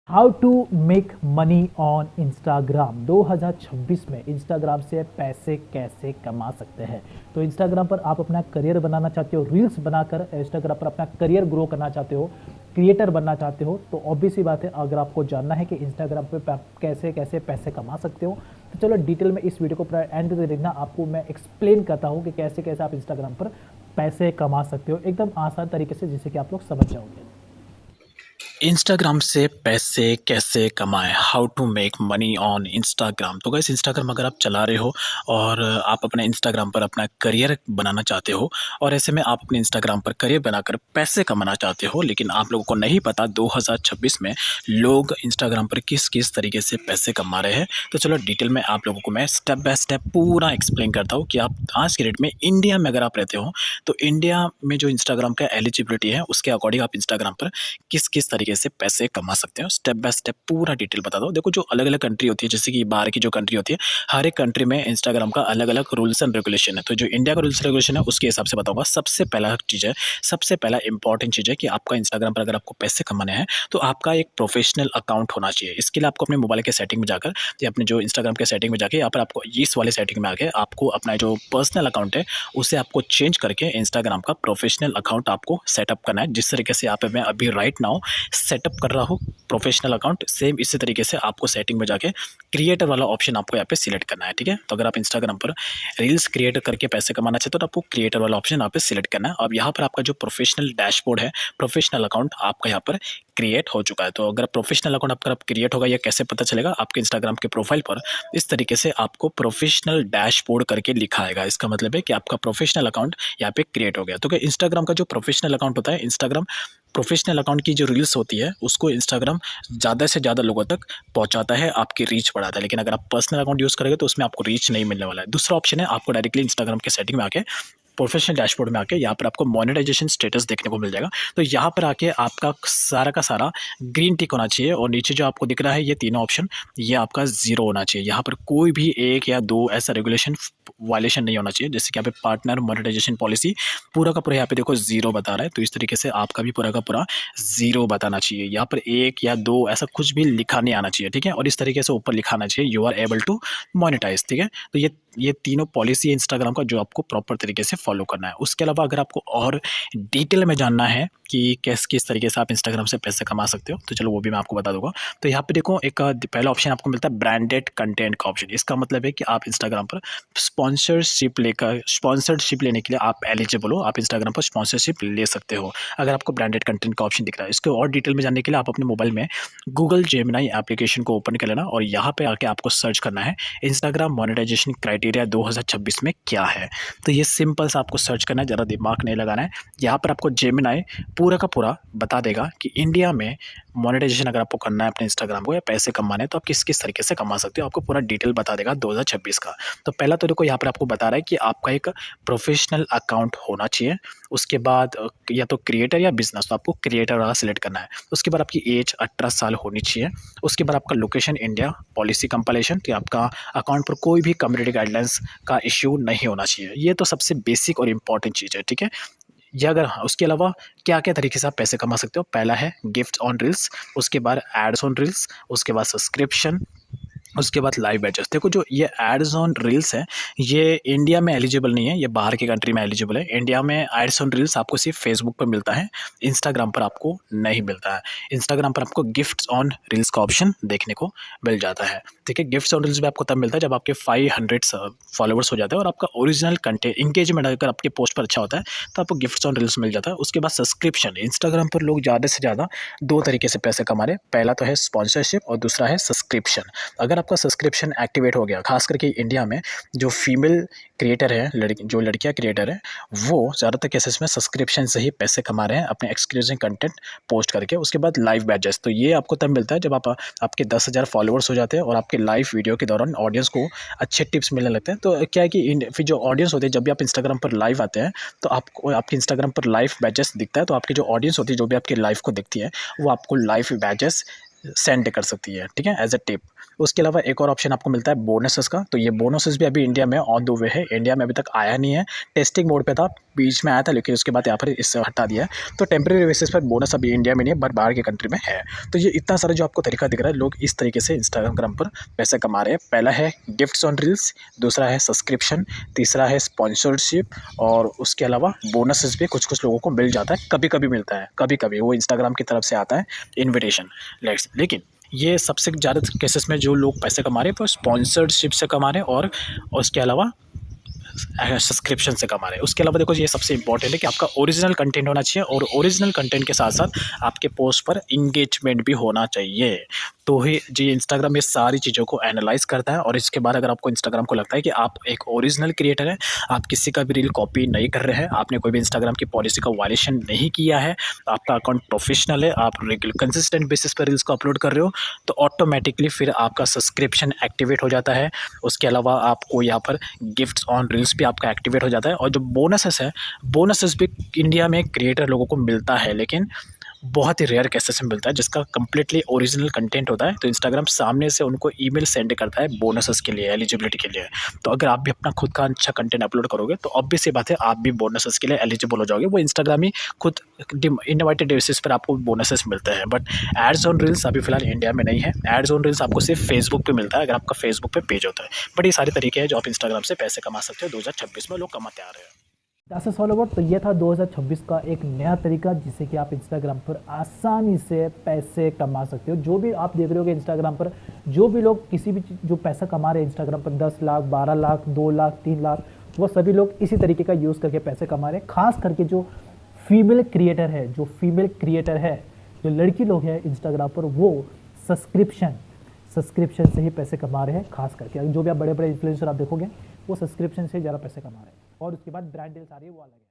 How to make money on Instagram 2026 में Instagram से पैसे कैसे कमा सकते हैं। तो इंस्टाग्राम पर आप अपना करियर बनाना चाहते हो, रील्स बनाकर इंस्टाग्राम पर अपना करियर ग्रो करना चाहते हो, क्रिएटर बनना चाहते हो, तो ऑब्वियस ही बात है, अगर आपको जानना है कि इंस्टाग्राम पे आप कैसे कैसे पैसे कमा सकते हो, तो चलो डिटेल में इस वीडियो को पूरा एंड तक देखना। आपको मैं एक्सप्लेन करता हूँ कि कैसे कैसे आप इंस्टाग्राम पर पैसे कमा सकते हो एकदम आसान तरीके से, जिससे कि आप लोग समझ जाओगे। इंस्टाग्राम से पैसे कैसे कमाएं, how to make money on Instagram. तो गाइस, इंस्टाग्राम अगर आप चला रहे हो और आप अपने इंस्टाग्राम पर अपना करियर बनाना चाहते हो और ऐसे में आप अपने इंस्टाग्राम पर करियर बनाकर पैसे कमाना चाहते हो, लेकिन आप लोगों को नहीं पता 2026 में लोग इंस्टाग्राम पर किस किस तरीके से पैसे कमा रहे हैं। तो चलो डिटेल में आप लोगों को मैं स्टेप बाय स्टेप पूरा एक्सप्लेन करता हूँ कि आप आज के डेट में इंडिया में अगर आप रहते हो तो इंडिया में जो इंस्टाग्राम का एलिजिबिलिटी है उसके अकॉर्डिंग आप इंस्टाग्राम पर किस किस तरीके से पैसे कमा सकते हो, स्टेप बाय स्टेप पूरा डिटेल बता दो। देखो, जो अलग अलग कंट्री होती है, जैसे कि बाहर की जो कंट्री होती है, हर एक कंट्री में इंस्टाग्राम का अलग अलग रूल्स एंड रेगुलेशन है। तो जो इंडिया का रूल्स रेगुलेशन है उसके हिसाब से बताऊंगा। सबसे पहला इंपॉर्टेंट चीज़ है कि आपका इंस्टाग्राम पर अगर आपको पैसे कमाने हैं तो आपका एक प्रोफेशनल अकाउंट होना चाहिए। इसके लिए आपको अपने मोबाइल के सेटिंग में जाकर या अपने जो इंस्टाग्राम के सेटिंग में जाके यहाँ पर आपको इस वाले सेटिंग में आके आपको अपना जो पर्सनल अकाउंट है उसे आपको चेंज करके इंस्टाग्राम का प्रोफेशनल अकाउंट आपको सेटअप करना है। जिस तरीके से यहाँ पे मैं अभी राइट नाउ सेटअप कर रहा हूँ प्रोफेशनल अकाउंट, सेम इसी तरीके से आपको सेटिंग में जाके क्रिएटर वाला ऑप्शन आपको यहाँ पे सिलेक्ट करना है। ठीक है, तो अगर आप इंस्टाग्राम पर रील्स क्रिएट करके पैसे कमाना चाहते हो तो आपको क्रिएटर वाला ऑप्शन यहाँ पे सिलेक्ट करना है। अब यहाँ पर आपका जो प्रोफेशनल डैशबोर्ड है, प्रोफेशनल अकाउंट आपका यहाँ पर क्रिएट हो चुका है। तो अगर प्रोफेशनल अकाउंट आपका क्रिएट होगा, यह कैसे पता चलेगा? आपके इंस्टाग्राम के प्रोफाइल पर इस तरीके से आपको प्रोफेशनल डैशबोर्ड करके लिखा आएगा। इसका मतलब है कि आपका प्रोफेशनल अकाउंट यहाँ पे क्रिएट हो गया। तो इंस्टाग्राम का जो प्रोफेशनल अकाउंट होता है, इंस्टाग्राम प्रोफेशनल अकाउंट की जो रील्स होती है उसको इंस्टाग्राम ज़्यादा से ज़्यादा लोगों तक पहुंचाता है, आपकी रीच बढ़ाता है। लेकिन अगर आप पर्सनल अकाउंट यूज़ करेंगे तो उसमें आपको रीच नहीं मिलने वाला है। दूसरा ऑप्शन है, आपको डायरेक्टली इंस्टाग्राम के सेटिंग में आके प्रोफेशनल डैशबोर्ड में आके यहाँ पर आपको मोनेटाइजेशन स्टेटस देखने को मिल जाएगा। तो यहाँ पर आके आपका सारा का सारा ग्रीन टिक होना चाहिए और नीचे जो आपको दिख रहा है ये तीनों ऑप्शन, ये आपका जीरो होना चाहिए। यहाँ पर कोई भी एक या दो ऐसा रेगुलेशन वायलेशन नहीं होना चाहिए। जैसे कि यहाँ पे पार्टनर मोनेटाइजेशन पॉलिसी पूरा का पूरा यहाँ पे देखो जीरो बता रहा है, तो इस तरीके से आपका भी पूरा का पूरा जीरो बताना चाहिए। यहाँ पर एक या दो ऐसा कुछ भी लिखा नहीं आना चाहिए। ठीक है, और इस तरीके से ऊपर लिखा आना चाहिए, you are able to monetize. ठीक है, तो ये तीनों पॉलिसी है इंस्टाग्राम का जो आपको प्रॉपर तरीके से फॉलो करना है। उसके अलावा अगर आपको और डिटेल में जानना है कि किस तरीके से आप इंस्टाग्राम से पैसे कमा सकते हो, तो चलो वो भी मैं आपको बता दूंगा। तो यहाँ पे देखो, एक पहला ऑप्शन आपको मिलता है ब्रांडेड कंटेंट का ऑप्शन। इसका मतलब है कि आप इंस्टाग्राम पर स्पॉन्सरशिप लेने के लिए आप एलिजिबल हो, आप इंस्टाग्राम पर स्पॉन्सरशिप ले सकते हो अगर आपको ब्रांडेड कंटेंट का ऑप्शन दिख रहा है। इसको और डिटेल में जानने के लिए आप अपने मोबाइल में गूगल जेमिनी एप्लीकेशन को ओपन कर लेना और यहाँ पे आके आपको सर्च करना है इंस्टाग्राम मोनेटाइजेशन क्राइटेरिया 2026 में क्या है। तो ये सिंपल सा आपको सर्च करना है, ज़रा दिमाग नहीं लगाना है। यहाँ पर आपको जेमिनी पूरा का पूरा बता देगा कि इंडिया में मोनेटाइजेशन अगर आपको करना है अपने इंस्टाग्राम को या पैसे कमाने हैं तो आप किस किस तरीके से कमा सकते हो, आपको पूरा डिटेल बता देगा 2026 का। तो पहला तो देखो, यहाँ पर आपको बता रहा है कि आपका एक प्रोफेशनल अकाउंट होना चाहिए। उसके बाद या तो क्रिएटर या बिजनेस, तो आपको क्रिएटर वाला सिलेक्ट करना है। उसके बाद आपकी एज 18 साल होनी चाहिए। उसके बाद आपका लोकेशन इंडिया, पॉलिसी कंपाइलेशन, तो आपका अकाउंट पर कोई भी कम्युनिटी गाइडलाइंस का इश्यू नहीं होना चाहिए। ये तो सबसे बेसिक और इंपॉर्टेंट चीज़ है। ठीक है, ये अगर उसके अलावा क्या क्या तरीके से आप पैसे कमा सकते हो, पहला है गिफ्ट ऑन रील्स, उसके बाद एड्स ऑन रील्स, उसके बाद सब्सक्रिप्शन, उसके बाद लाइव बैचेस। देखो, जो ये एड्स ऑन रील्स है ये इंडिया में एलिजिबल नहीं है, ये बाहर की कंट्री में एलिजिबल है। इंडिया में एड्स ऑन रील्स आपको सिर्फ फेसबुक पर मिलता है, इंस्टाग्राम पर आपको नहीं मिलता है। इंस्टाग्राम पर आपको गिफ्ट्स ऑन रील्स का ऑप्शन देखने को मिल जाता है। ठीक है, गिफ्ट्स ऑन रील्स भी आपको तब मिलता है जब आपके 500 फॉलोवर्स हो जाते हैं और आपका ओरिजिनल कंटेंट इंगेजमेंट अगर आपके पोस्ट पर अच्छा होता है तो आपको गिफ्ट्स ऑन रील्स मिल जाता है। उसके बाद सब्सक्रिप्शन, इंस्टाग्राम पर लोग ज़्यादा से ज़्यादा दो तरीके से पैसे कमा रहे हैं, पहला तो है स्पॉन्सरशिप और दूसरा है सब्सक्रिप्शन। अगर आपका सब्सक्रिप्शन एक्टिवेट हो गया, खास करके इंडिया में जो फीमेल क्रिएटर है, जो लड़कियां क्रिएटर है, वो ज़्यादातर केसेस में सब्सक्रिप्शन से ही पैसे कमा रहे हैं अपने एक्सक्लूसिव कंटेंट पोस्ट करके। उसके बाद लाइव बैचेस, तो ये आपको तब मिलता है जब आपके 10,000 फॉलोअर्स हो जाते हैं और आपके लाइव वीडियो के दौरान ऑडियंस को अच्छे टिप्स मिलने लगते हैं। तो क्या है कि फिर जो ऑडियंस होते हैं, जब भी आप इंस्टाग्राम पर लाइव आते हैं तो आपको आपके इंस्टाग्राम पर लाइव बैचेस दिखता है, तो आपकी जो ऑडियंस होती है जो भी आपके लाइव को दिखती है वो आपको लाइव बैचेस सेंड कर सकती है। ठीक है, एज अ टिप। उसके अलावा एक और ऑप्शन आपको मिलता है बोनसेस का। तो ये बोनसेस भी अभी इंडिया में ऑन द वे है, इंडिया में अभी तक आया नहीं है, टेस्टिंग मोड पे था, बीच में आया था, लेकिन उसके बाद यहाँ पर इससे हटा दिया है। तो टेम्प्रेरी बेसिस पर बोनस अभी इंडिया में नहीं है, बट बाहर के कंट्री में है। तो ये इतना सारा जो आपको तरीका दिख रहा है, लोग इस तरीके से इंस्टाग्राम पर पैसे कमा रहे हैं। पहला है गिफ्ट्स ऑन रील्स, दूसरा है सब्सक्रिप्शन, तीसरा है स्पॉन्सरशिप, और उसके अलावा बोनसेस भी कुछ कुछ लोगों को मिल जाता है, कभी कभी मिलता है, कभी कभी वो इंस्टाग्राम की तरफ से आता है इन्विटेशन। लेकिन ये सबसे ज़्यादा केसेस में जो लोग पैसे कमा रहे हैं वो स्पॉन्सरशिप से कमा रहे हैं, और उसके अलावा सब्सक्रिप्शन से कमा रहे हैं। उसके अलावा देखो, ये सबसे इंपॉर्टेंट है कि आपका ओरिजिनल कंटेंट होना चाहिए, और ओरिजिनल कंटेंट के साथ साथ आपके पोस्ट पर इंगेजमेंट भी होना चाहिए। तो ही जी इंस्टाग्राम ये सारी चीज़ों को एनालाइज करता है, और इसके बाद अगर आपको इंस्टाग्राम को लगता है कि आप एक ओरिजिनल क्रिएटर हैं, आप किसी का भी रील कॉपी नहीं कर रहे हैं, आपने कोई भी इंस्टाग्राम की पॉलिसी का वायलेशन नहीं किया है, आपका अकाउंट प्रोफेशनल है, आप रेगुलर कंसिस्टेंट बेसिस पर रील्स को अपलोड कर रहे हो, तो ऑटोमेटिकली फिर आपका सब्सक्रिप्शन एक्टिवेट हो जाता है। उसके अलावा आपको यहाँ पर गिफ्ट्स ऑन रील्स भी आपका एक्टिवेट हो जाता है। और जो बोनसेस है, बोनसेस भी इंडिया में क्रिएटर लोगों को मिलता है, लेकिन बहुत ही रेयर केसेस में मिलता है, जिसका कंप्लीटली ओरिजिनल कंटेंट होता है। तो इंस्टाग्राम सामने से उनको ईमेल सेंड करता है बोनसेस के लिए, एलिजिबिलिटी के लिए। तो अगर आप भी अपना खुद का अच्छा कंटेंट अपलोड करोगे, तो ऑब्वियस सी बात है आप भी बोनसेस के लिए एलिजिबल हो जाओगे। वो इंस्टाग्राम ही खुद इनवाइटेड बेसिस पर आपको बोनसेस मिलते हैं। बट एड्स ऑन रील्स अभी फिलहाल इंडिया में नहीं है। एड्स ऑन रील्स आपको सिर्फ फेसबुक पे मिलता है, अगर आपका फेसबुक पे पेज होता है। बट ये सारे तरीके हैं जो आप इंस्टाग्राम से पैसे कमा सकते हो। 2026 में लोग कमाते आ रहे हैं। That's all about. तो ये था 2026 का एक नया तरीका जिससे कि आप इंस्टाग्राम पर आसानी से पैसे कमा सकते हो। जो भी आप देख रहे हो कि इंस्टाग्राम पर जो भी लोग किसी भी जो पैसा कमा रहे हैं इंस्टाग्राम पर 10 लाख, 12 लाख, 2 लाख, 3 लाख, वो सभी लोग इसी तरीके का यूज़ करके पैसे कमा रहे हैं। खास करके जो फीमेल क्रिएटर है, जो लड़की लोग हैं इंस्टाग्राम पर, वो सब्सक्रिप्शन से ही पैसे कमा रहे हैं। खास करके जो भी आप बड़े बड़े इन्फ्लुएंसर आप देखोगे, वो सब्सक्रिप्शन से ज़्यादा पैसे कमा रहे हैं। और उसके बाद ब्रांड डील्स आ रही है, वो अलग है।